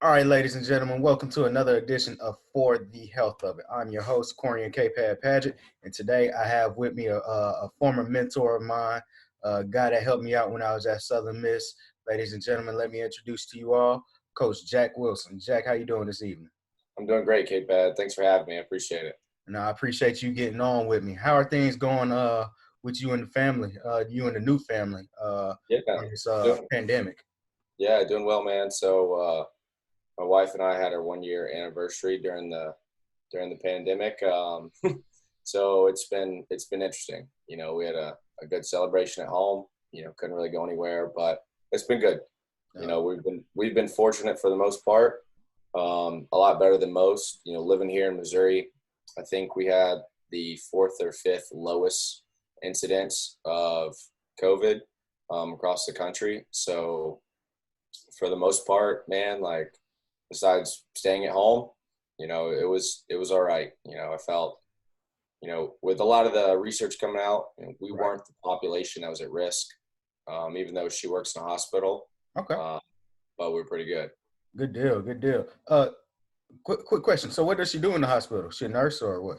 All right, ladies and gentlemen, welcome to another edition of For the Health of It. I'm your host, Corian K. Paget, and today I have with me a former mentor of mine, a guy that helped me out when I was at Southern Miss. Ladies and gentlemen, let me introduce to you all Coach Jack Wilson. Jack, how you doing this evening? I'm doing great, K-Pad. Thanks for having me. I appreciate it. And I appreciate you getting on with me. How are things going with you and the family, you and the new family Yeah, during this doing, pandemic? yeah, doing well, man. So my wife and I had our 1 year anniversary during the pandemic. So it's been interesting. We had a good celebration at home. Couldn't really go anywhere, but it's been good. We've been fortunate for the most part. A lot better than most. Living here in Missouri, I think we had the fourth or fifth lowest incidence of COVID across the country. So for the most part, man, like besides staying at home, it was all right. I felt, with a lot of the research coming out, we Right. weren't the population that was at risk, even though she works in a hospital. Okay. Uh, but we're pretty good. Good deal. Good deal. Quick question. So what does she do in the hospital? She a nurse or what?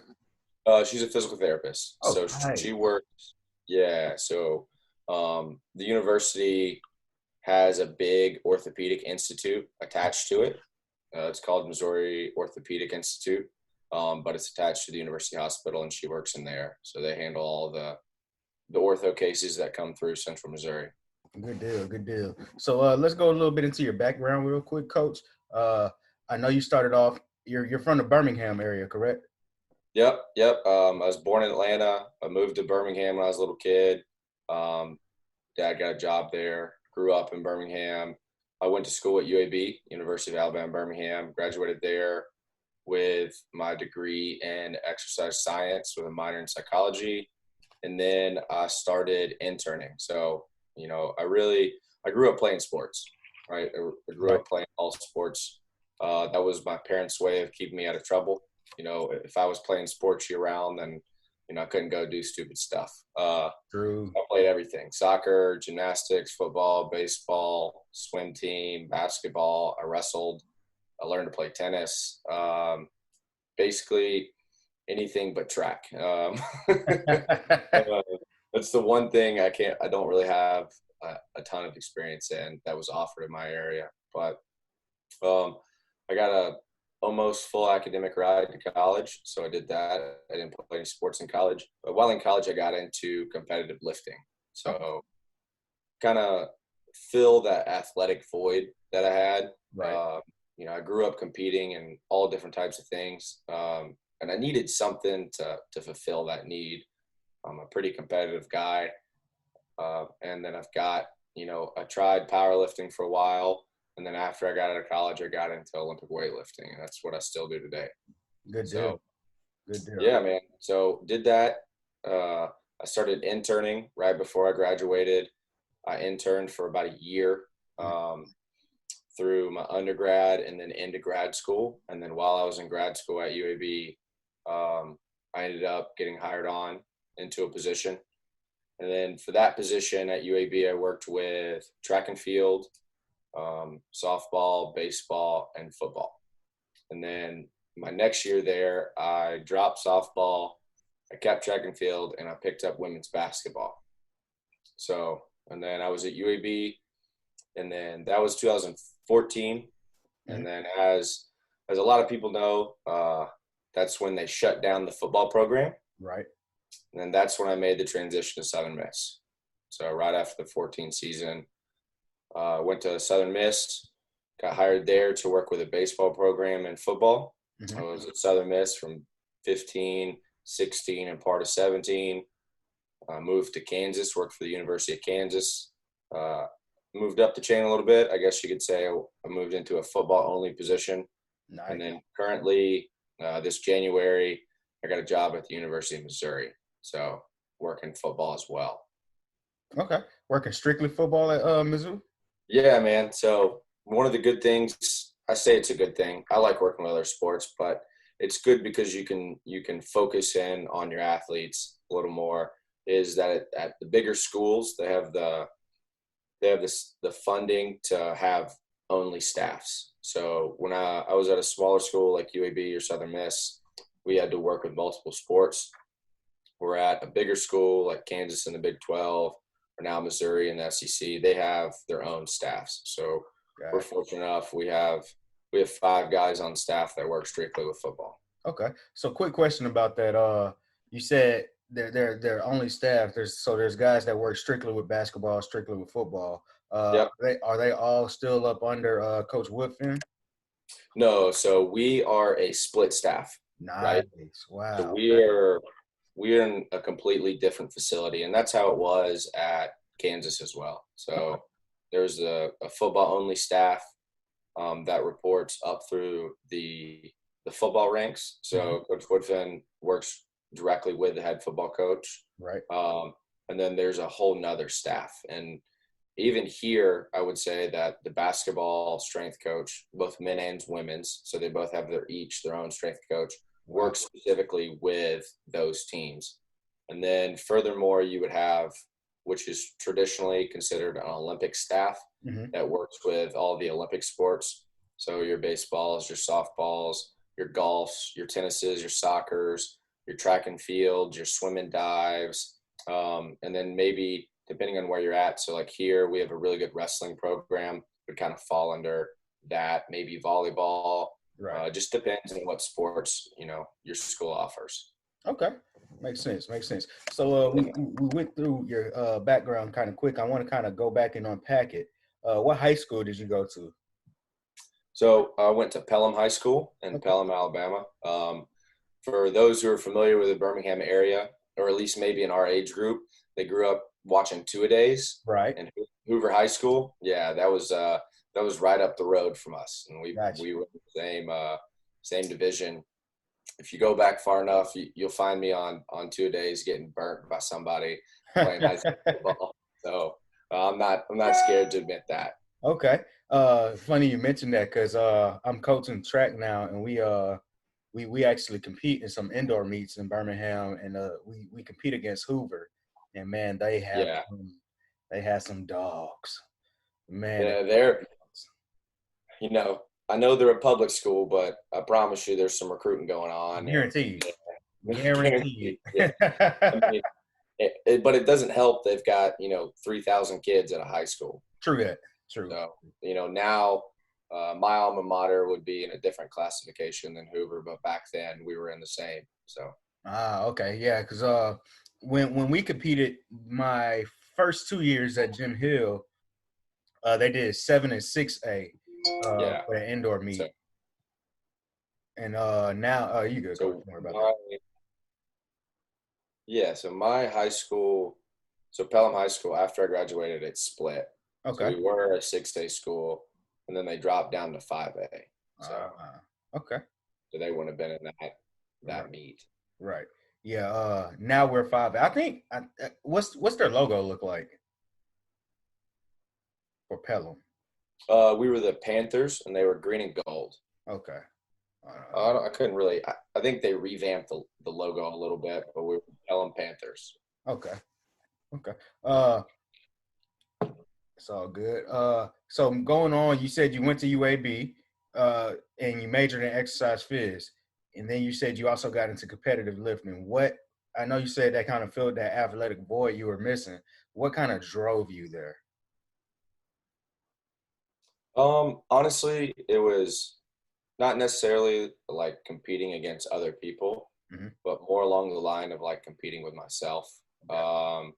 She's a physical therapist, Oh, so nice. she works. Yeah, so the university has a big orthopedic institute attached to it. It's called Missouri Orthopedic Institute, but it's attached to the University Hospital, and she works in there. So they handle all the ortho cases that come through Central Missouri. Good deal. Good deal. So let's go a little bit into your background real quick, Coach. Uh, I know you started off. You're from the Birmingham area, correct? Yep, yep. I was born in Atlanta. I moved to Birmingham when I was a little kid. Um, Dad got a job there. Grew up in Birmingham. I went to school at UAB, University of Alabama, Birmingham. Graduated there with my degree in exercise science with a minor in psychology, and then I started interning. So, I grew up playing sports, right? I grew Right. up playing all sports. That was my parents' way of keeping me out of trouble. If I was playing sports year round, then I couldn't go do stupid stuff. True. I played everything: soccer, gymnastics, football, baseball, swim team, basketball. I wrestled. I learned to play tennis. Basically anything but track. Uh, that's the one thing I don't really have a ton of experience in that was offered in my area. But um, I got a almost full academic ride to college, so I did that. I didn't play any sports in college, but while in college, I got into competitive lifting. Okay. So kind of fill that athletic void that I had. Right. Uh, I grew up competing in all different types of things, and I needed something to fulfill that need. I'm a pretty competitive guy, and then I tried powerlifting for a while, and then after I got out of college, I got into Olympic weightlifting, and that's what I still do today. Good deal. So Good deal. yeah, man. So did that. I started interning right before I graduated. I interned for about a year um, through my undergrad and then into grad school. And then while I was in grad school at UAB, I ended up getting hired on into a position. And then for that position at UAB, I worked with track and field, softball, baseball, and football. And then my next year there, I dropped softball, I kept track and field, and I picked up women's basketball. So, and then I was at UAB, and then that was 2014. Mhm. And then as a lot of people know, that's when they shut down the football program. Right. And then that's when I made the transition to Southern Miss. So right after the 14 season, went to Southern Miss, got hired there to work with a baseball program and football. I Hmm. was at Southern Miss from 15, 16, and part of 17. Moved to Kansas, worked for the University of Kansas. Uh, Moved up the chain a little bit. I guess you could say I moved into a football only position. And Nice. then currently, this January, I got a job at the University of Missouri. So working football as well. Okay. Working strictly football at Mizzou. Yeah, man. So one of the good things, I say it's a good thing. I like working with other sports, but it's good because you can focus in on your athletes a little more. Is that at the bigger schools they have the funding to have only staffs. So when I was at a smaller school like UAB or Southern Miss, we had to work with multiple sports. We're at a bigger school like Kansas in the Big 12, or now Missouri in the SEC. They have their own staffs. So we're Gotcha. fortunate enough we have 5 guys on staff that work strictly with football. Okay. So quick question about that. You said they're only staff. There's guys that work strictly with basketball, strictly with football. Yep. Are they all still up under Coach Woodfin? No, so we are a split staff, right? Nice. So Wow. we're in a completely different facility, and that's how it was at Kansas as well. Okay. So there's a football only staff that reports up through the football ranks. Hmm. So Coach Woodfin works directly with the head football coach, Right. um, and then there's a whole nother staff. And even here, I would say that the basketball strength coach, both men and women's, so they both have their own strength coach, Wow. works specifically with those teams. And then furthermore, you would have, which is traditionally considered an Olympic staff Hmm. that works with all the Olympic sports. So your baseballs, your softballs, your golfs, your tennises, your soccers, your track and field, your swim and dives, and then maybe depending on where you're at. So like here, we have a really good wrestling program. Would kind of fall under that. Maybe volleyball. Right. Just depends on what sports your school offers. Okay. Makes sense. Makes sense. So we went through your background kind of quick. I want to kind of go back and unpack it. What high school did you go to? So I went to Pelham High School in Okay. Pelham, Alabama. For those who are familiar with the Birmingham area, or at least maybe in our age group, they grew up watching two-a-days Right. and Hoover High School. Yeah, that was right up the road from us, and we Gotcha. we were in the same division. If you go back far enough, you'll find me on two-a-days getting burnt by somebody playing high school football. So I'm not scared to admit that. Okay. Funny you mentioned that because I'm coaching track now, and we actually compete in some indoor meets in Birmingham, and we compete against Hoover, and man, Yeah, they have some dogs. Man, they yeah, have they're dogs. I know they're a public school, but I promise you, there's some recruiting going on, and Guaranteed. guaranteed. Guaranteed. Yeah, I mean, but it doesn't help. They've got 3,000 kids at a high school. True that. True. So now my alma mater would be in a different classification than Hoover, but back then we were in the same. So Okay, yeah, because when we competed my first 2 years at Jim Hill, they did 7 and 6A yeah, for the indoor so meet, and now you good, coach. so Don't worry about that. my yeah, so my high school, so Pelham High School, after I graduated, it split. So Okay. we were a 6-day school, and then they dropped down to 5A. So Okay. so they wouldn't have been in Right. that meet. Right. Yeah. Now we're 5. I think. What's their logo look like for Pelham? We were the Panthers, and they were green and gold. Okay. I couldn't really. I think they revamped the logo a little bit, but we were Pelham Panthers. Okay. Okay. Uh, it's all good. So going on, you said you went to UAB, and you majored in exercise phys, and then you said you also got into competitive lifting. What I know you said that kind of filled that athletic void you were missing. What kind of drove you there? Honestly, it was not necessarily like competing against other people, Hmm. but more along the line of like competing with myself. Got Um,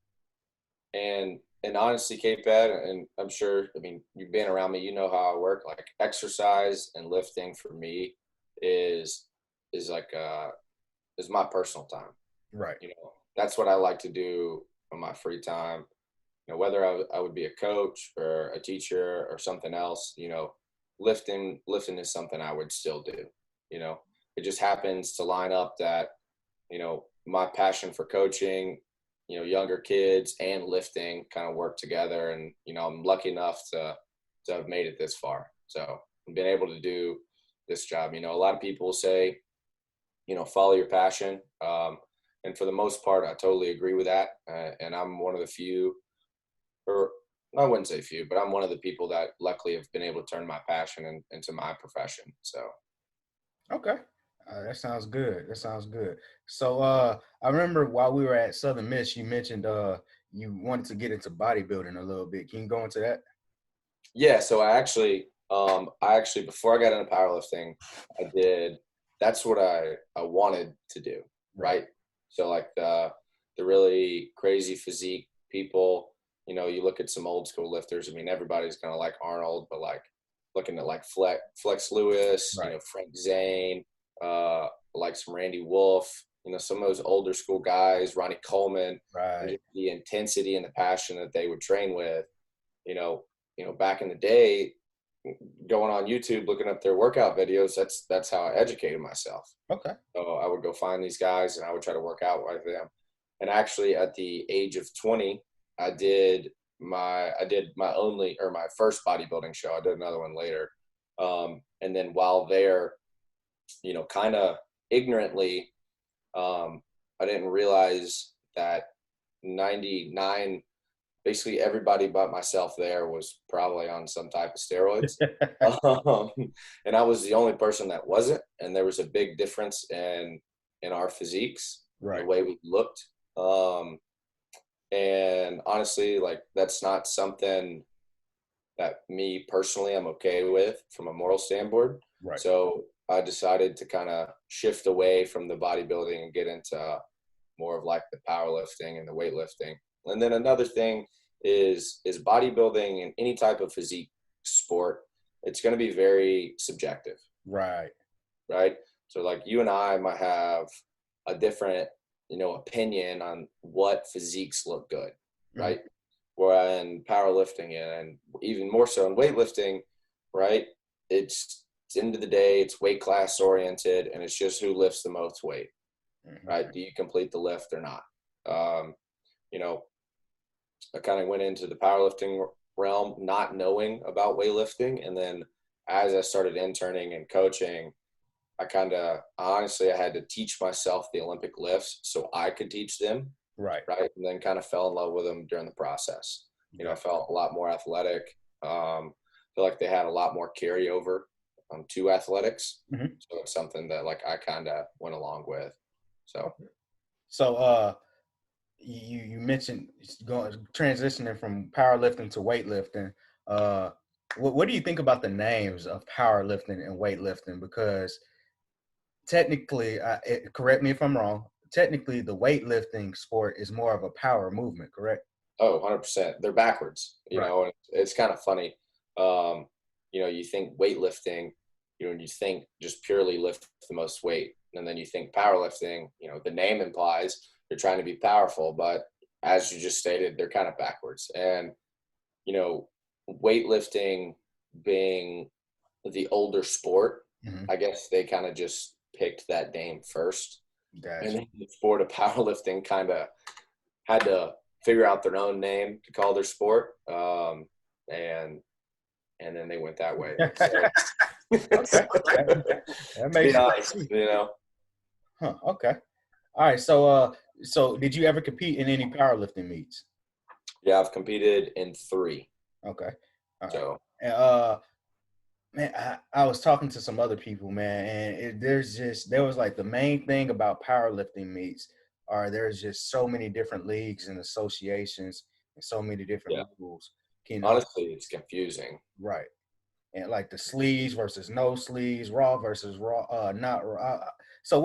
and honestly, Kate Bad, and I'm sure, I mean, you've been around me, you know how I work. Like exercise and lifting for me is is like is my personal time. right. That's what I like to do on my free time. Whether I would be a coach or a teacher or something else, lifting is something I would still do. You know, it just happens to line up that, my passion for coaching, younger kids and lifting kind of work together. And, I'm lucky enough to have made it this far. So I've been able to do this job. A lot of people say, follow your passion. And for the most part, I totally agree with that. And I'm one of the few, or I wouldn't say few, but I'm one of the people that luckily have been able to turn my passion into my profession. So Okay. That sounds good. That sounds good. So I remember while we were at Southern Miss, you mentioned you wanted to get into bodybuilding a little bit. Can you go into that? yeah, so I actually before I got into powerlifting, I did that's what I wanted to do, Right. right? So like the really crazy physique people, you look at some old school lifters. I mean, everybody's gonna like Arnold, but like looking at like Flex Lewis, Right. Frank Zane, like some Randy Wolf, some of those older school guys, Ronnie Coleman, and Right. just the intensity and the passion that they would train with, you know, back in the day, going on YouTube, looking up their workout videos, that's how I educated myself. Okay. So I would go find these guys and I would try to work out with them. And actually at the age of 20, I did my only or my first bodybuilding show. I did another one later. And then while there, kind of ignorantly, I didn't realize that 99 basically everybody but myself there was probably on some type of steroids. Um, and I was the only person that wasn't. And there was a big difference in our physiques, the Right. way we looked. And honestly, like that's not something that me personally I'm okay with from a moral standpoint. Right. So I decided to kind of shift away from the bodybuilding and get into more of like the powerlifting and the weightlifting. And then another thing is bodybuilding and any type of physique sport, it's going to be very subjective, Right. right? So like you and I might have a different, opinion on what physiques look good, Mhm. right? Where in powerlifting and even more so in weightlifting, right? It's end of the day, it's weight class oriented, and it's just who lifts the most weight, Mhm. right? Do you complete the lift or not? Um, you know, I kind of went into the powerlifting realm not knowing about weightlifting. And then as I started interning and coaching, I had to teach myself the Olympic lifts so I could teach them, Right. right? And then kind of fell in love with them during the process. I Got felt a lot more athletic. Feel like they had a lot more carryover to athletics. it. Mhm. So it's something that like I kind of went along with. So Okay. So you mentioned going transitioning from powerlifting to weightlifting. Uh, what do you think about the names of powerlifting and weightlifting? Because technically, correct me if I'm wrong. Technically, the weightlifting sport is more of a power movement, correct? Oh, 100%. They're backwards, Right. and it's kind of funny. Um, you think weightlifting, and you think just purely lift the most weight. And then you think powerlifting, the name implies you're trying to be powerful, but as you just stated, they're kind of backwards. And, you know, weightlifting being the older sport, Hmm. I guess they kind of just picked that name first. And Gotcha. then the sport of powerlifting kind of had to figure out their own name to call their sport, and then they went that way. So, Okay. That to be makes honest, sense. Huh. Okay. All right. So did you ever compete in any powerlifting meets? yeah, I've competed in 3. Okay. All right. So And, man, I was talking to some other people, man, and there was like the main thing about powerlifting meets are there's just so many different leagues and associations and so many yeah, different rules. Can honestly, it's confusing. right. And like the sleeves versus no sleeves, raw versus raw, not raw. So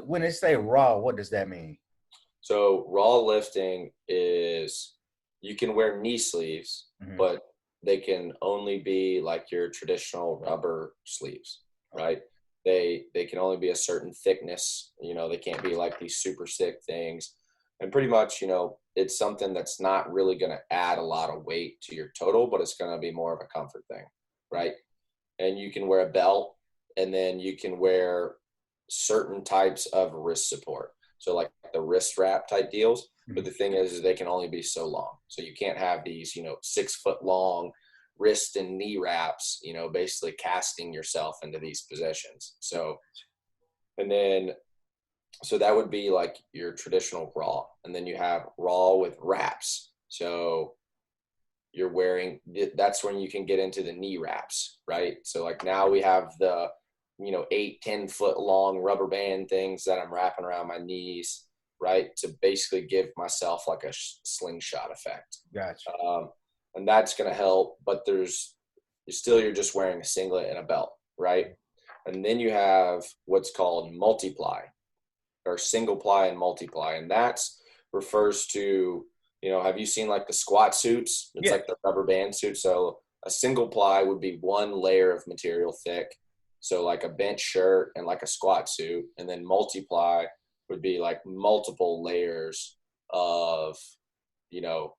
when they say raw, what does that mean? So raw lifting is you can wear knee sleeves, Hmm. but they can only be like your traditional rubber sleeves, Okay. right? They can only be a certain thickness. They can't be like these super thick things. And pretty much, it's something that's not really going to add a lot of weight to your total, but it's going to be more of a comfort thing, right? And you can wear a belt, and then you can wear certain types of wrist support. So like the wrist wrap type deals. But Mhm. the thing is they can only be so long. So you can't have these, 6 foot long wrist and knee wraps, basically casting yourself into these positions. So, and then, so that would be like your traditional raw. And then you have raw with wraps. So you're wearing, that's when you can get into the knee wraps, right? So like now we have the, 8-10 foot long rubber band things that I'm wrapping around my knees, right? To basically give myself like a slingshot effect. Gotcha. And that's going to help, but you're just wearing a singlet and a belt, right? And then you have what's called multiply, or single ply and multiply. And that's refers to, have you seen like the squat suits? It's Yeah. like the rubber band suit. So a single ply would be one layer of material thick. So like a bench shirt and like a squat suit. And then multiply would be like multiple layers of,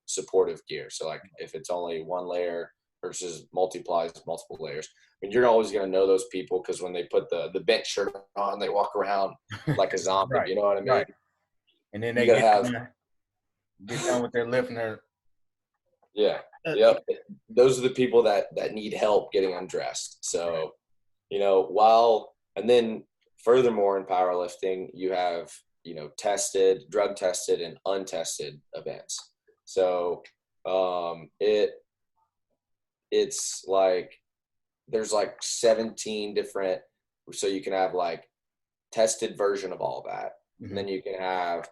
supportive gear. So like if it's only one layer versus multiplies multiple layers. I mean, you're always going to know those people because when they put the bench shirt on, they walk around like a zombie. Right. You know what I mean? Right. And then You they got to have, get done with their lifting. yeah, yep. Those are the people that need help getting undressed. So, and then furthermore in powerlifting, you have, drug tested and untested events. So, it's like, there's like 17 different, so you can have like tested version of all that. Mm-hmm. And then you can have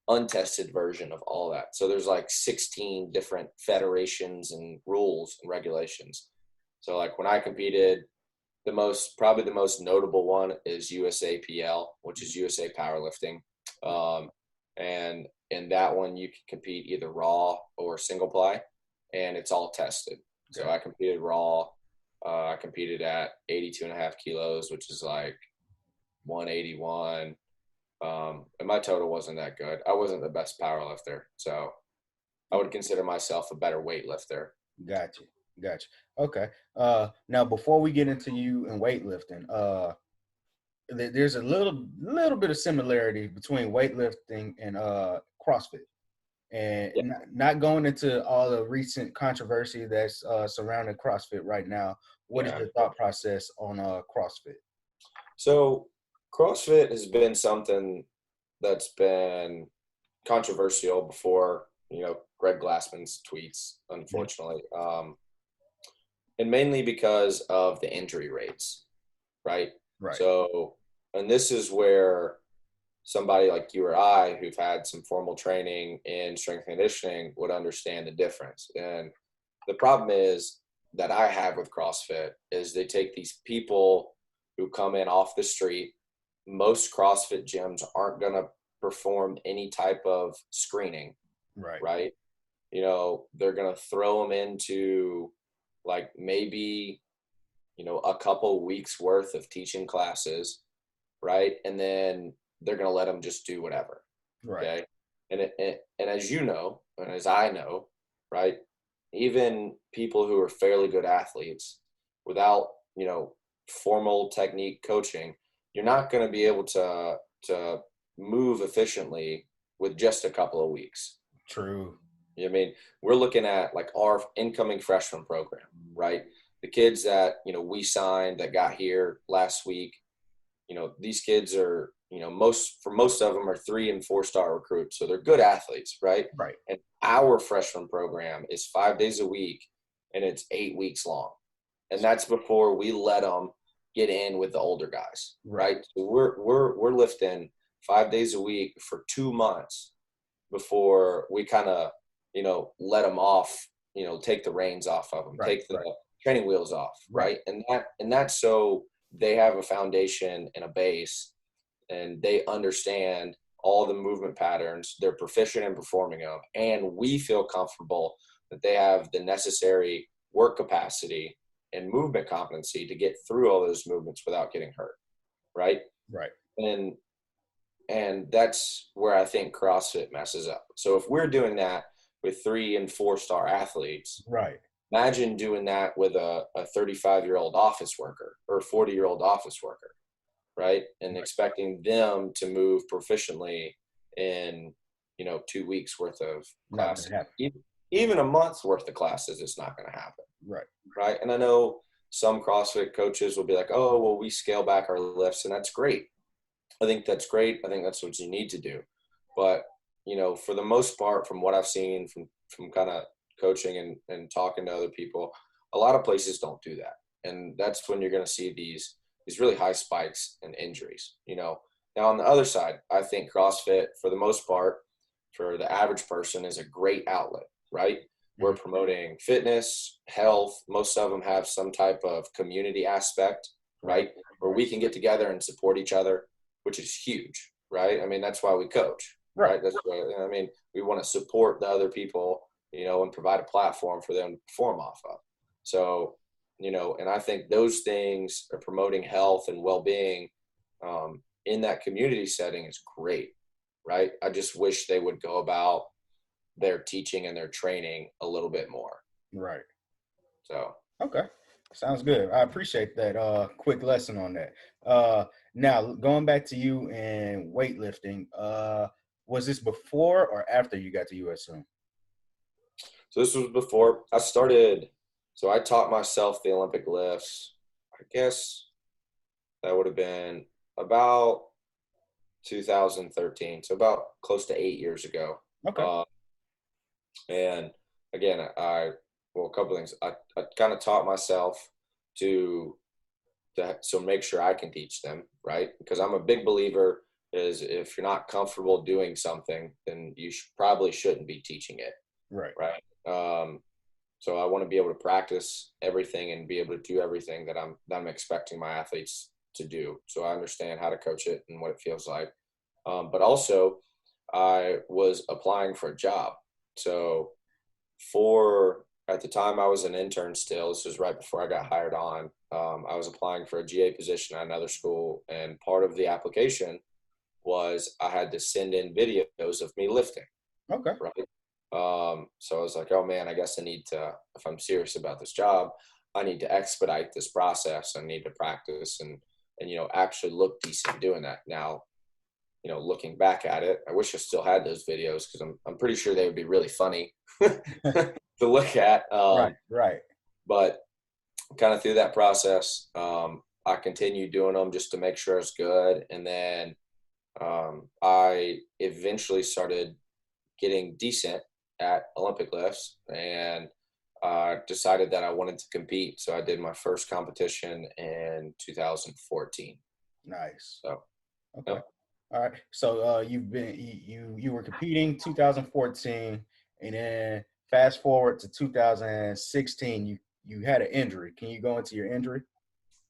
untested version of all that. So there's like 16 different federations and rules and regulations. So like when I competed, probably the most notable one is USAPL, which is USA Powerlifting. And in that one, you can compete either raw or single ply, and it's all tested. So I competed raw. I competed at 82.5 kilos, which is like 181. And my total wasn't that good. I wasn't the best power lifter. So I would consider myself a better weightlifter. Gotcha. Okay. Now before we get into you and weightlifting, there's a little bit of similarity between weightlifting and CrossFit. And not going into all the recent controversy that's surrounding CrossFit right now, what is your thought process on CrossFit? So CrossFit has been something that's been controversial before, Greg Glassman's tweets, unfortunately. And mainly because of the injury rates, right? Right. So, and this is where somebody like you or I, who've had some formal training in strength and conditioning, would understand the difference. And the problem is that I have with CrossFit is they take these people who come in off the street. Most CrossFit gyms aren't going to perform any type of screening, right? They're going to throw them into like maybe, a couple weeks worth of teaching classes, right? And then they're going to let them just do whatever. Right. Okay. And as you know, and as I know, right, even people who are fairly good athletes without, formal technique coaching, you're not going to be able to move efficiently with just a couple of weeks. True. I mean, we're looking at like our incoming freshman program, right? The kids that, we signed that got here last week, these kids are, most of them are 3 and 4 star recruits. So they're good athletes, right? Right. And our freshman program is 5 days a week and it's 8 weeks long. And that's before we let them get in with the older guys, right? So we're lifting 5 days a week for 2 months before we kind of, let them off, take the reins off of them, take the training wheels off, right? And that's so they have a foundation and a base, and they understand all the movement patterns. They're proficient in performing them, and we feel comfortable that they have the necessary work capacity and movement competency to get through all those movements without getting hurt, right? Right. And that's where I think CrossFit messes up. So if we're doing that with 3 and 4 star athletes, right, imagine doing that with a 35-year-old office worker or 40-year-old office worker, right? And expecting them to move proficiently in, 2 weeks worth of classes. Even a month's worth of classes, it's not going to happen. Right. And I know some CrossFit coaches will be like, oh, well, we scale back our lifts, and that's great. I think that's great. I think that's what you need to do. But, for the most part, from what I've seen from kind of coaching and talking to other people, a lot of places don't do that. And that's when you're going to see these really high spikes and injuries, you know. Now, on the other side, I think CrossFit, for the most part, for the average person, is a great outlet, right? We're promoting fitness, health. Most of them have some type of community aspect, right? Where we can get together and support each other, which is huge, right? I mean, that's why we coach, right? That's why, I mean, we want to support the other people, you know, and provide a platform for them to perform off of. So, you know, and I think those things are promoting health and well-being in that community setting is great, right? I just wish they would go about their teaching and their training a little bit more. Right. So Okay. Sounds good. I appreciate that quick lesson on that. Now going back to you and weightlifting, was this before or after you got to USM? So this was before I started. So I taught myself the Olympic lifts. I guess that would have been about 2013. So about close to 8 years ago. Okay. And again, well, a couple of things. I kind of taught myself to so make sure I can teach them, right? Because I'm a big believer is if you're not comfortable doing something, then you probably shouldn't be teaching it, Right. right? So I want to be able to practice everything and be able to do everything that I'm expecting my athletes to do. So I understand how to coach it and what it feels like. But also, I was applying for a job. So at the time I was an intern still, this was right before I got hired on. I was applying for a GA position at another school, and part of the application was I had to send in videos of me lifting. Okay. Right. So I was like, oh man, I guess I need to, if I'm serious about this job, I need to expedite this process. I need to practice and, you know, actually look decent doing that. Now, you know, looking back at it, I wish I still had those videos because I'm pretty sure they would be really funny to look at. Right. But kind of through that process, I continued doing them just to make sure it's good. And then I eventually started getting decent at Olympic lifts and decided that I wanted to compete. So I did my first competition in 2014. Nice. So, Okay. yeah. All right. So you were competing 2014, and then fast forward to 2016, you had an injury. Can you go into your injury?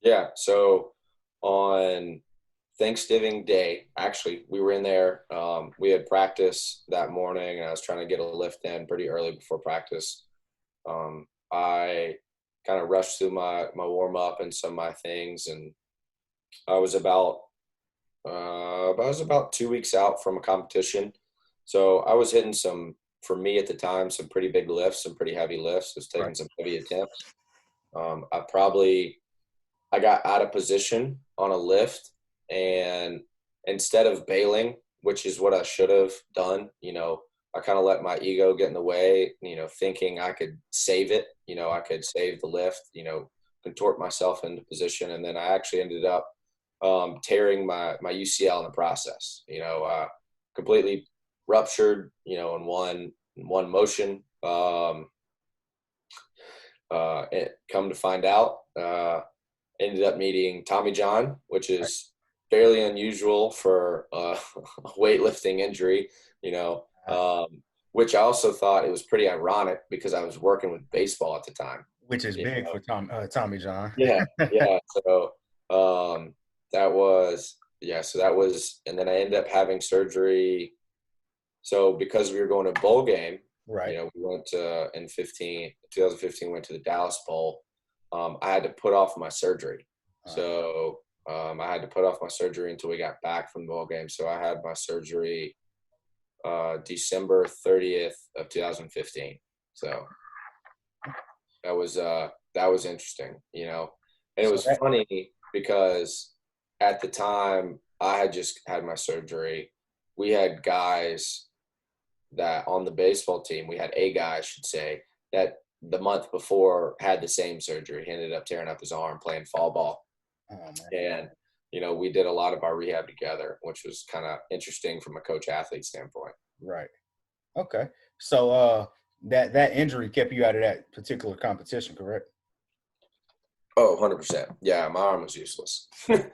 Yeah. So on Thanksgiving Day, actually, we were in there. We had practice that morning, and I was trying to get a lift in pretty early before practice. I kind of rushed through my warm up and some of my things, and I was about 2 weeks out from a competition. So I was hitting for me at the time, some pretty big lifts, some pretty heavy lifts. I was taking some heavy attempts. I got out of position on a lift, and instead of bailing, which is what I should have done, you know, I kind of let my ego get in the way, you know, thinking I could save it, you know, I could save the lift, you know, contort myself into position. And then I actually ended up tearing my UCL in the process, you know, completely ruptured, you know, in one motion. Come to find out, ended up meeting Tommy John, which is fairly unusual for a weightlifting injury, you know, which I also thought it was pretty ironic because I was working with baseball at the time. Which is big for Tommy John. Yeah, yeah. So so that was, and then I ended up having surgery. So because we were going to a bowl game, Right. you know, we went to 2015, went to the Dallas Bowl. I had to put off my surgery. So I had to put off my surgery until we got back from the bowl game. So I had my surgery December 30th of 2015. So that was interesting, you know. And it was funny because at the time I had just had my surgery. We had guys that on the baseball team, we had a guy, I should say, that the month before had the same surgery. He ended up tearing up his arm playing fall ball. And, you know, we did a lot of our rehab together, which was kind of interesting from a coach athlete standpoint. Right. Okay. So That injury kept you out of that particular competition, correct? Oh, 100%. Yeah, my arm was useless. Okay.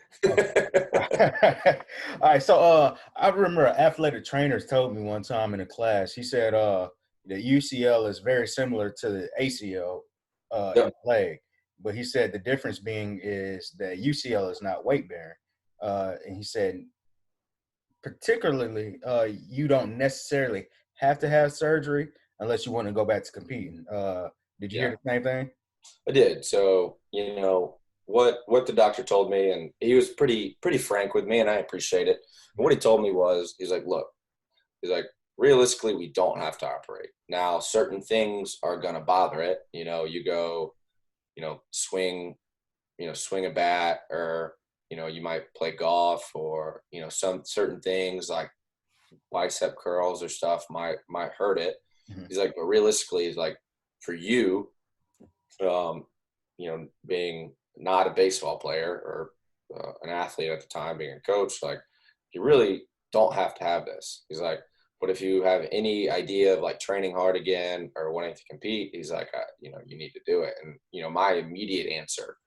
All right. So I remember athletic trainers told me one time in a class, he said the UCL is very similar to the ACL in Yep. the leg. But he said the difference being is that UCL is not weight bearing. And he said particularly you don't necessarily have to have surgery unless you want to go back to competing. Did you hear Yeah, the same thing? I did. So, what the doctor told me, and he was pretty frank with me, and I appreciate it. And what he told me was, he's like, look, he's like, realistically, we don't have to operate. Now, certain things are gonna bother it. You go, swing, swing a bat, or you might play golf, or some certain things like bicep curls or stuff might hurt it. Mhm. He's like, but realistically, he's like, for you, being not a baseball player or an athlete at the time, being a coach, like you really don't have to have this. He's like, but if you have any idea of like training hard again or wanting to compete, he's like, you need to do it. And my immediate answer,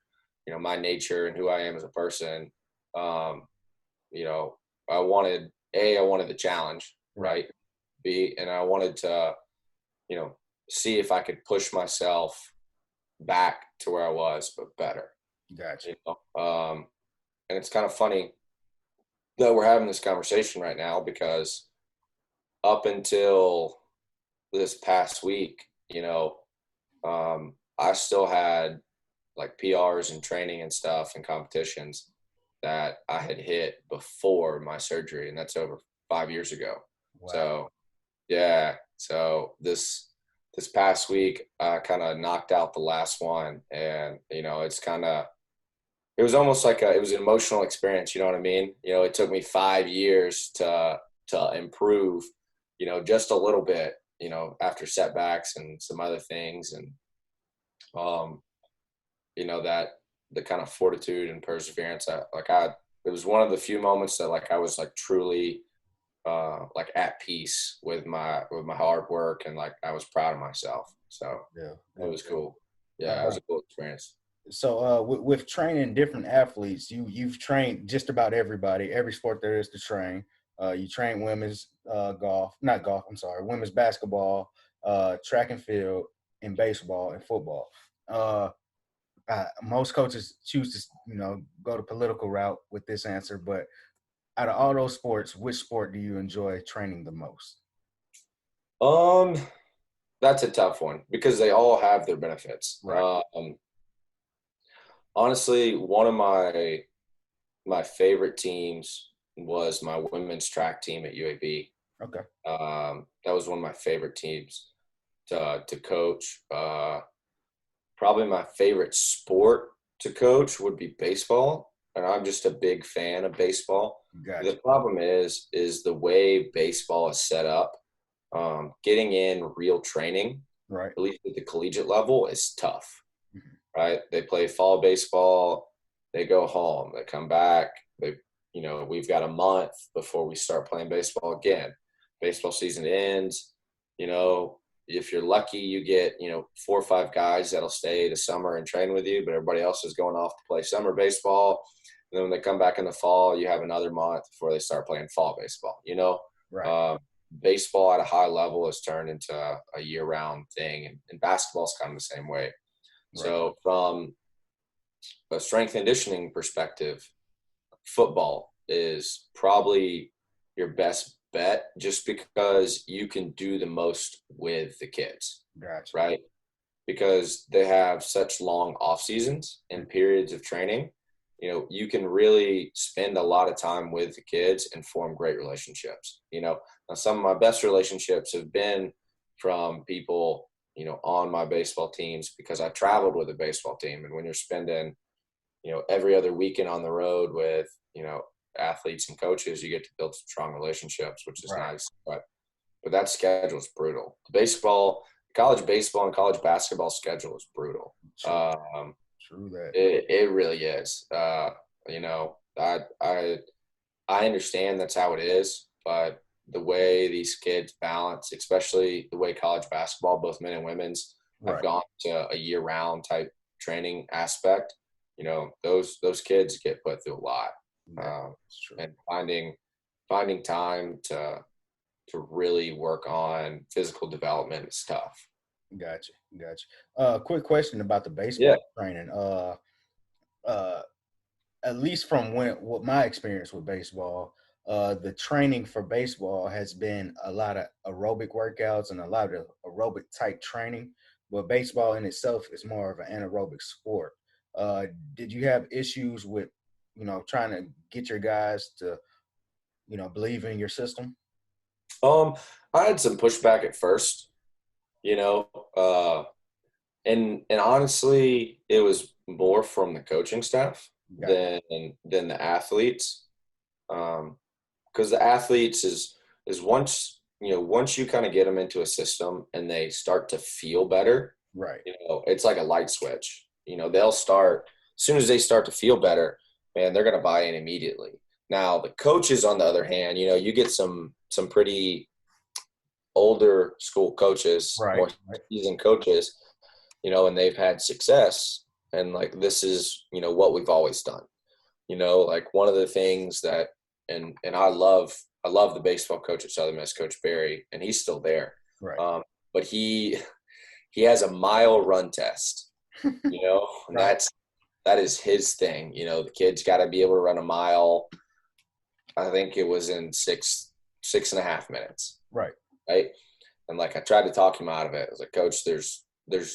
my nature and who I am as a person, um, you know, I wanted the challenge, Right. right? B, and I wanted to, you know, see if I could push myself back to where I was, but better. Gotcha. You know, and it's kind of funny that we're having this conversation right now because up until this past week, I still had like PRs and training and stuff and competitions that I had hit before my surgery, and that's over 5 years ago. Wow. So yeah, so this past week I kind of knocked out the last one, and it was almost like it was an emotional experience. You know what I mean? It took me 5 years to improve, just a little bit, after setbacks and some other things, and um, that the kind of fortitude and perseverance. It was one of the few moments that like I was like truly like at peace with my hard work, and like I was proud of myself. So Yeah. it Good. was cool. Yeah, it was Uh, a cool experience. so with training different athletes, you've trained just about everybody, every sport there is to train. You train women's golf, not golf. I'm sorry, women's basketball, track and field, and baseball and football. Uh, most coaches choose to go the political route with this answer, but out of all those sports, which sport do you enjoy training the most? Um, that's a tough one because they all have their benefits. Right. Honestly, one of my favorite teams was my women's track team at UAB. Okay. That was one of my favorite teams to coach. Probably my favorite sport to coach would be baseball, and I'm just a big fan of baseball. The Gotcha. problem is the way baseball is set up. Getting in real training, Right. at least at the collegiate level, is tough. Mhm. Right? They play fall baseball, they go home, they come back. We've got a month before we start playing baseball again. Baseball season ends. You know, if you're lucky, you get 4 or 5 guys that'll stay the summer and train with you, but everybody else is going off to play summer baseball. And then when they come back in the fall, you have another month before they start playing fall baseball. Right. Um, Baseball at a high level has turned into a year-round thing, and basketball is kind of the same way. Right. So from a strength and conditioning perspective, football is probably your best bet just because you can do the most with the kids, Gotcha. right? Because they have such long off seasons and periods of training. You can really spend a lot of time with the kids and form great relationships. Now some of my best relationships have been from people, on my baseball teams because I traveled with a baseball team. And when you're spending, every other weekend on the road with, athletes and coaches, you get to build some strong relationships, which is Right. nice. But that schedule is brutal. College baseball and college basketball schedule is brutal. True. True that. It really is. You know, I understand that's how it is, but the way these kids balance, especially the way college basketball, both men and women's, have Right. gone to a year-round type training aspect. Those kids get put through a lot, That's true. and finding time to really work on physical development is tough. Gotcha. Quick question about the Yeah. baseball training. Uh, at least from what my experience with baseball, the training for baseball has been a lot of aerobic workouts and a lot of aerobic type training. But baseball in itself is more of an anaerobic sport. Did you have issues with, trying to get your guys to, believe in your system? I had some pushback at first, you know, uh, and honestly, it was more from the coaching staff Got than the athletes, because the athletes is once you kind of get them into a system and they start to feel better, right. it's like a light switch. They'll start as soon as they start to feel better, man, they're gonna buy in immediately. Now the coaches, on the other hand, you get some pretty older school coaches, Right. more seasoned coaches, and they've had success. And like, this is, what we've always done, like one of the things that, and I love the baseball coach at Southern Miss, Coach Barry, and he's still there. Right. But he has a mile run test, and Right. that is his thing. The kid's got to be able to run a mile. I think it was in 6.5 minutes. Right. Right. And like, I tried to talk him out of it. I was like, Coach, there's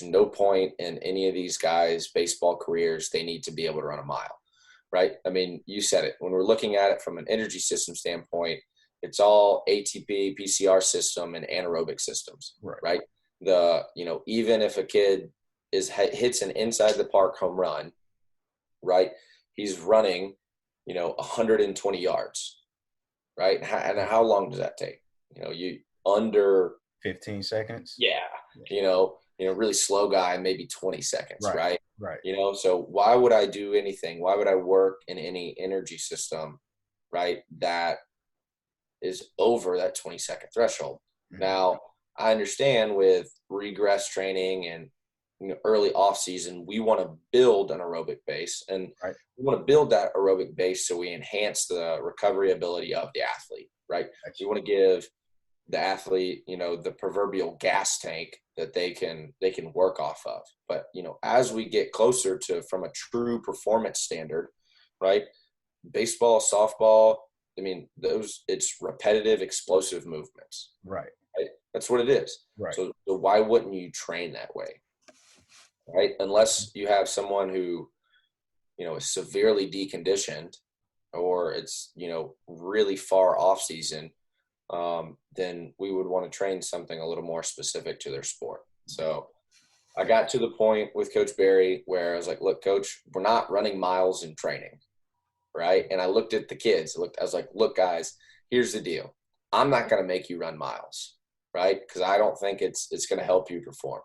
no point in any of these guys' baseball careers. They need to be able to run a mile. Right. I mean, you said it. When we're looking at it from an energy system standpoint, it's all ATP, PCR system, and anaerobic systems. Right. Even if a kid hits an inside the park home run, right, he's running, 120 yards. Right. And how long does that take? You under 15 seconds. Yeah. Really slow guy, maybe 20 seconds. Right. Right. So why would I do anything? Why would I work in any energy system, right, that is over that 20-second threshold? Mm-hmm. Now, I understand with regress training and early off season, we want to build an aerobic base, and we want to build that aerobic base so we enhance the recovery ability of the athlete, right? We want to give the athlete, the proverbial gas tank that they can work off of. But, as we get closer to from a true performance standard, right? Baseball, softball, I mean, it's repetitive, explosive movements. Right. That's what it is. Right. So why wouldn't you train that way? Right. Unless you have someone who, is severely deconditioned, or it's, really far off season, then we would want to train something a little more specific to their sport. So I got to the point with Coach Barry where I was like, look, Coach, we're not running miles in training. Right. And I looked at the kids. I was like, look, guys, here's the deal. I'm not going to make you run miles. Right. Because I don't think it's going to help you perform.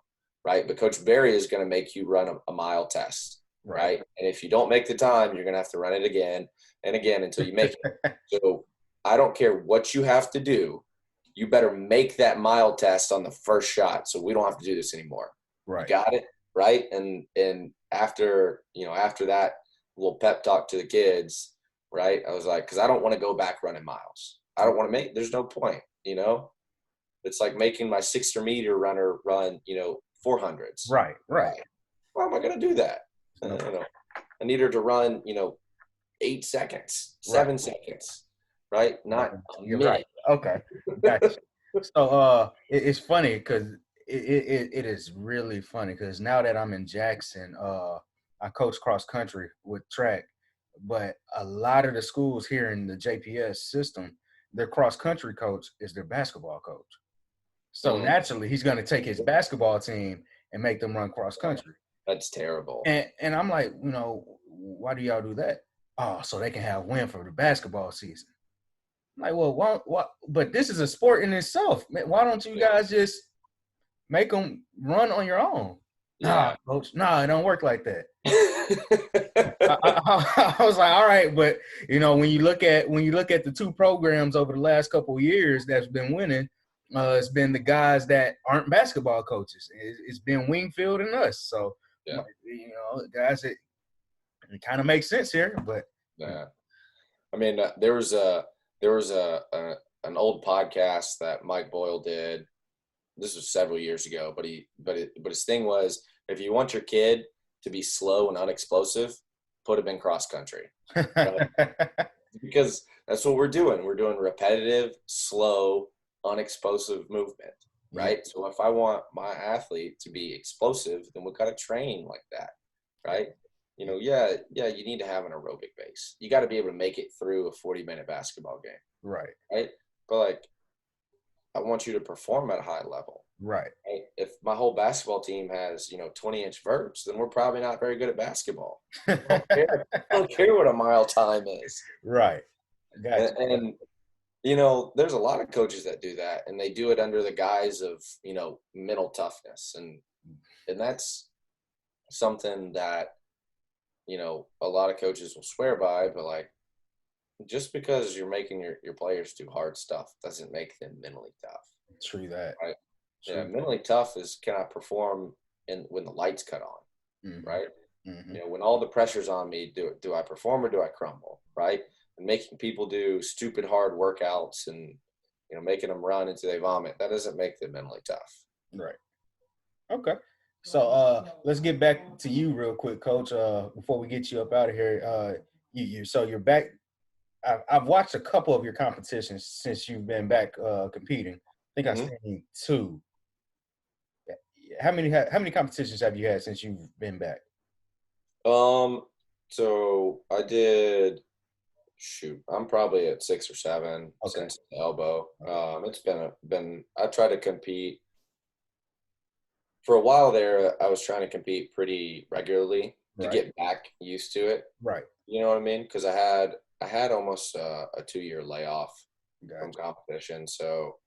Right. But Coach Barry is going to make you run a mile test. Right. And if you don't make the time, you're going to have to run it again and again until you make it. So I don't care what you have to do. You better make that mile test on the first shot, so we don't have to do this anymore. Right. You got it? Right. And after that little pep talk to the kids, right, I was like, because I don't want to go back running miles. I don't want to there's no point, It's like making my 600-meter runner run, 400s. Right. Why am I going to do that? I don't know. I need her to run, 8 seconds, 7 seconds. Right? Not You're right. Okay. Gotcha. So it's funny because it is really funny because now that I'm in Jackson, I coach cross country with track, but a lot of the schools here in the JPS system, their cross country coach is their basketball coach. So naturally he's going to take his basketball team and make them run cross country. That's terrible. And I'm like, why do y'all do that? Oh, so they can have win for the basketball season. I'm like, well, why? But this is a sport in itself. Why don't you guys just make them run on your own? Nah, coach, nah, it don't work like that. Yeah. I was like, all right, but when you look at the two programs over the last couple of years that's been winning, it's been the guys that aren't basketball coaches. It's been Wingfield and us. So, Yeah. guys, it kind of makes sense here. But Yeah. I mean, there was an old podcast that Mike Boyle did. This was several years ago, but his thing was, if you want your kid to be slow and unexplosive, put him in cross country, right? Because that's what we're doing. We're doing repetitive, slow, unexplosive movement, right? Yeah. So if I want my athlete to be explosive, then we've got to train like that, right? Yeah, you need to have an aerobic base. You got to be able to make it through a 40-minute basketball game, Right. right? But like, I want you to perform at a high level. Right. Right? If my whole basketball team has, 20-inch verts, then we're probably not very good at basketball. I don't care what a mile time is. Right. Gotcha. And there's a lot of coaches that do that, and they do it under the guise of, mental toughness. And that's something that, a lot of coaches will swear by, but like, just because you're making your players do hard stuff doesn't make them mentally tough. True that. Right. True. Yeah. Mentally tough is, can I perform when the lights cut on? Mm-hmm. Right. Mm-hmm. When all the pressure's on me, do I perform or do I crumble? Right. And making people do stupid hard workouts and, making them run until they vomit, that doesn't make them mentally tough. Right. Okay. So let's get back to you real quick, Coach. Before we get you up out of here, so you're back. I've watched a couple of your competitions since you've been back competing. I think I've seen two. How many competitions have you had since you've been back? So I did. Shoot, I'm probably at 6 or 7 since the elbow. It's been. I try to compete. For a while there, I was trying to compete pretty regularly to get back used to it. Right. You know what I mean? Because I had almost a 2-year layoff from competition. So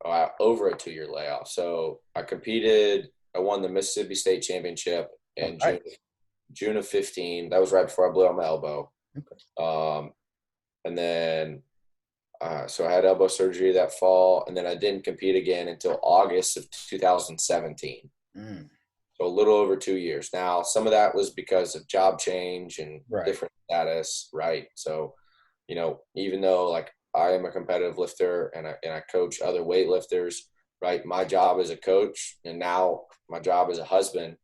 over a 2-year layoff. So I competed. I won the Mississippi State Championship in June of 15. That was right before I blew out my elbow. Okay. And then so I had elbow surgery that fall, and then I didn't compete again until August of 2017. So a little over 2 years. Now, some of that was because of job change and different status, right? So, even though like I am a competitive lifter and I coach other weightlifters, right? My job as a coach and now my job as a husband,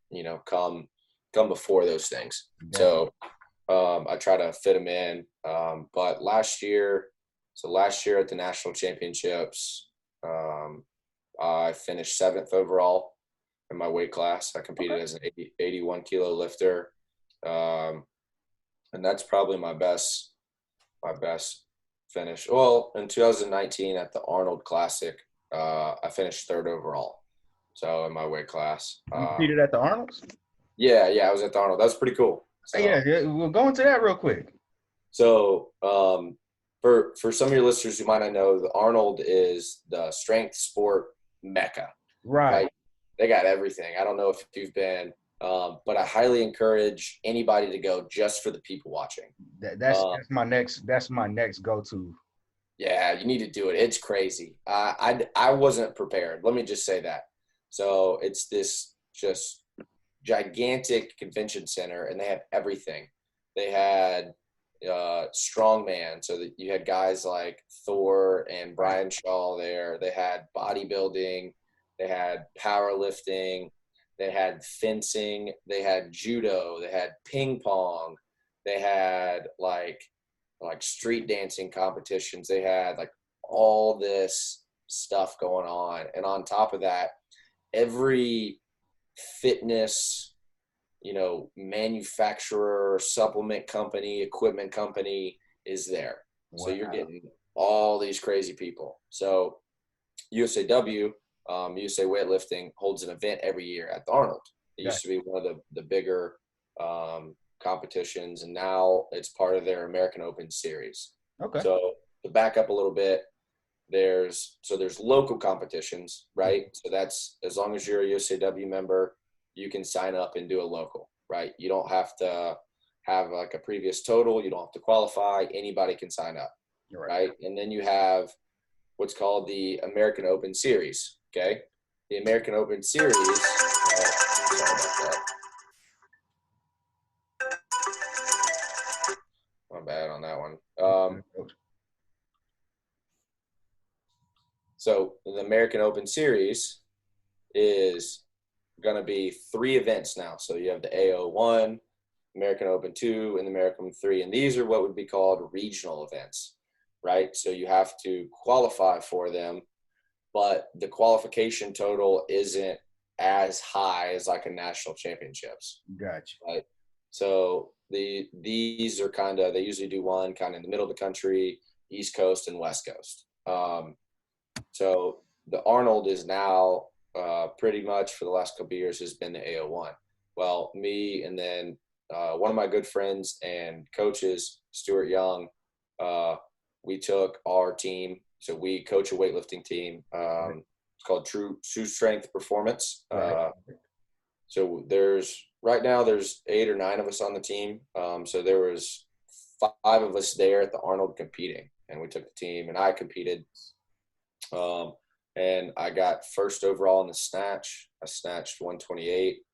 come before those things. Yeah. So I try to fit them in. But last year at the national championships, I finished 7th overall in my weight class. I competed as an 81 kilo lifter. And that's probably my best finish. Well, in 2019 at the Arnold Classic, I finished 3rd overall. So in my weight class. You competed at the Arnold's? Yeah, I was at the Arnold. That was pretty cool. So, yeah, we'll go into that real quick. So for some of your listeners who might not know, the Arnold is the strength sport mecca. Right? They got everything. I don't know if you've been, but I highly encourage anybody to go just for the people watching. That's my next go-to. Yeah, you need to do it. It's crazy. I wasn't prepared. Let me just say that. So it's this just gigantic convention center, and they have everything. They had strongman, so that you had guys like Thor and Brian Shaw there. They had bodybuilding, they had powerlifting, they had fencing, they had judo, they had ping pong, they had like street dancing competitions, they had like all this stuff going on. And on top of that, every fitness manufacturer, supplement company, equipment company is there. Wow. So you're getting all these crazy people. So USAW, USA Weightlifting, holds an event every year at the Arnold. It used to be one of the bigger competitions, and now it's part of their American Open series. Okay. So to back up a little bit, there's local competitions, right? So that's as long as you're a USAW member, you can sign up and do a local, right? You don't have to have like a previous total. You don't have to qualify. Anybody can sign up, You're right. right? And then you have what's called the American Open Series, okay? The American Open Series, sorry about that. My bad on that one. So the American Open Series is going to be 3 events now. So you have the AO1, American Open 2, and the American 3. And these are what would be called regional events, right? So you have to qualify for them, but the qualification total isn't as high as like a national championships. Gotcha. Right? So these are kind of, they usually do one kind of in the middle of the country, East Coast and West Coast. So the Arnold is now pretty much for the last couple of years has been the AO1. Well, me and then one of my good friends and coaches, Stuart Young, we took our team. So we coach a weightlifting team. It's called True Strength Performance. Right. So right now there's 8 or 9 of us on the team. So there was 5 of us there at the Arnold competing, and we took the team, and I competed. And I got first overall in the snatch. I snatched 128.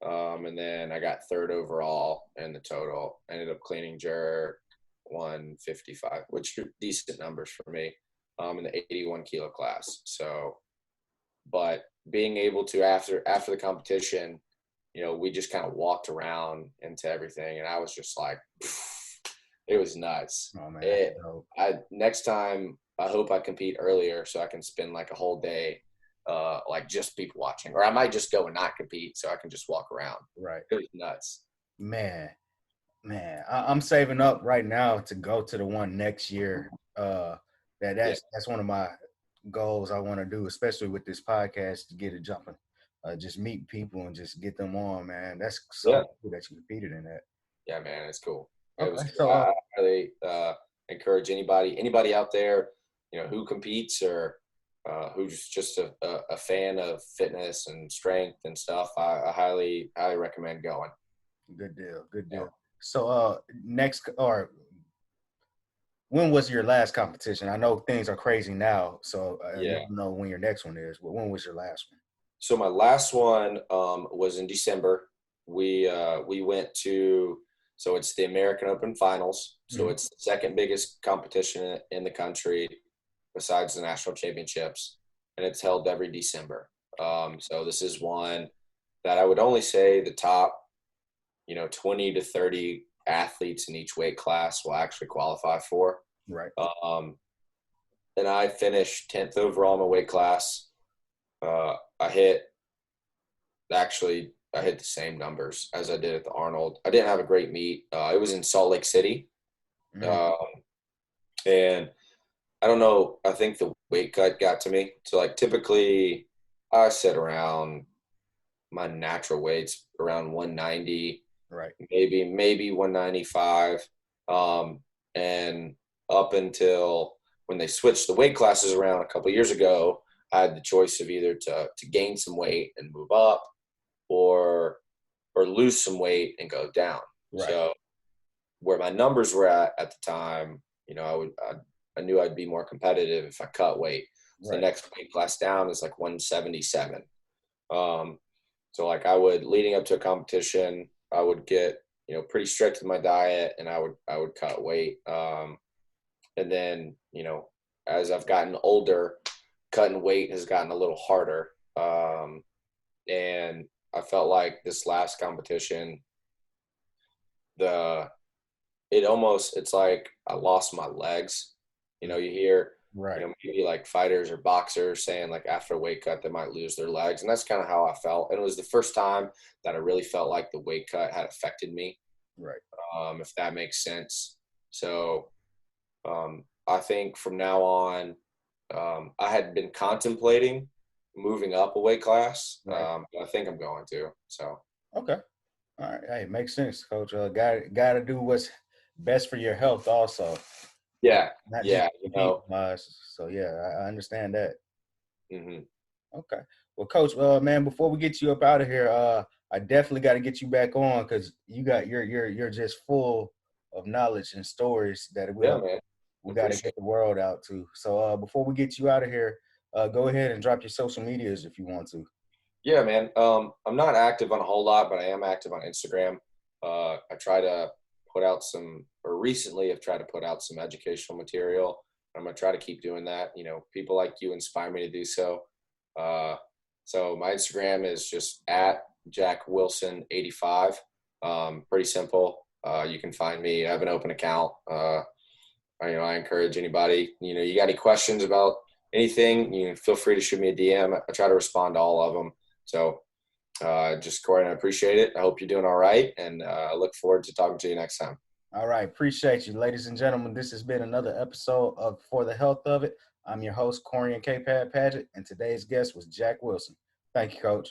And then I got third overall in the total. Ended up cleaning jerk 155, which are decent numbers for me, in the 81 kilo class. So, but being able to, after the competition, we just kind of walked around into everything, and I was just like, it was nuts. Oh man. Next time I hope I compete earlier so I can spend like a whole day like just people watching, or I might just go and not compete so I can just walk around. Right. It was nuts. Man, I'm saving up right now to go to the one next year. That's one of my goals I want to do, especially with this podcast, to get it jumping. Just meet people and just get them on, man. That's so cool that you competed in that. Yeah, man, it's cool. It was Okay, cool. so I really encourage anybody out there, who competes or who's just a fan of fitness and strength and stuff. I highly recommend going. good deal. Yeah. So next, or when was your last competition? I know things are crazy now, so you don't know when your next one is, but when was your last one? So my last one was in December. We went to, so it's the American Open Finals. So it's the second biggest competition in the country besides the national championships, and it's held every December. So this is one that I would only say the top, 20 to 30 athletes in each weight class will actually qualify for. Right. And I finished 10th overall in my weight class. I hit the same numbers as I did at the Arnold. I didn't have a great meet. It was in Salt Lake City. And I don't know, I think the weight cut got to me. So like typically I sit around my natural weights around 190, right? Maybe 195. And up until when they switched the weight classes around a couple of years ago, I had the choice of either to gain some weight and move up or lose some weight and go down. Right. So where my numbers were at the time, I knew I'd be more competitive if I cut weight. So the next weight class down is like 177. So like leading up to a competition, I would get, pretty strict with my diet, and I would cut weight. And then, as I've gotten older, cutting weight has gotten a little harder. And I felt like this last competition, it's like I lost my legs. You hear, maybe like fighters or boxers saying like after a weight cut, they might lose their legs. And that's kind of how I felt. And it was the first time that I really felt like the weight cut had affected me. Right. If that makes sense. So I think from now on, I had been contemplating moving up a weight class. I think I'm going to. So. Okay. All right. Hey, makes sense, Coach. Got to do what's best for your health also. Yeah. So yeah, I understand that. Mm-hmm. Okay. Well, Coach, man, before we get you up out of here, I definitely got to get you back on because you're just full of knowledge and stories that Yeah, man. we got to Appreciate get the world out to. So before we get you out of here, go ahead and drop your social medias if you want to. Yeah, man. I'm not active on a whole lot, but I am active on Instagram. I try to put out recently I've tried to put out some educational material. I'm gonna try to keep doing that. You know, people like you inspire me to do so. Uh, so my Instagram is just at Jack Wilson 85. Pretty simple. You can find me. I have an open account. I encourage anybody. You know, you got any questions about anything? You know, feel free to shoot me a DM. I try to respond to all of them. So just Corey, I appreciate it. I hope you're doing all right, and I look forward to talking to you next time. All right, appreciate you, ladies and gentlemen. This has been another episode of For the Health of It. I'm your host, Corian K. Paget, and today's guest was Jack Wilson. Thank you, Coach.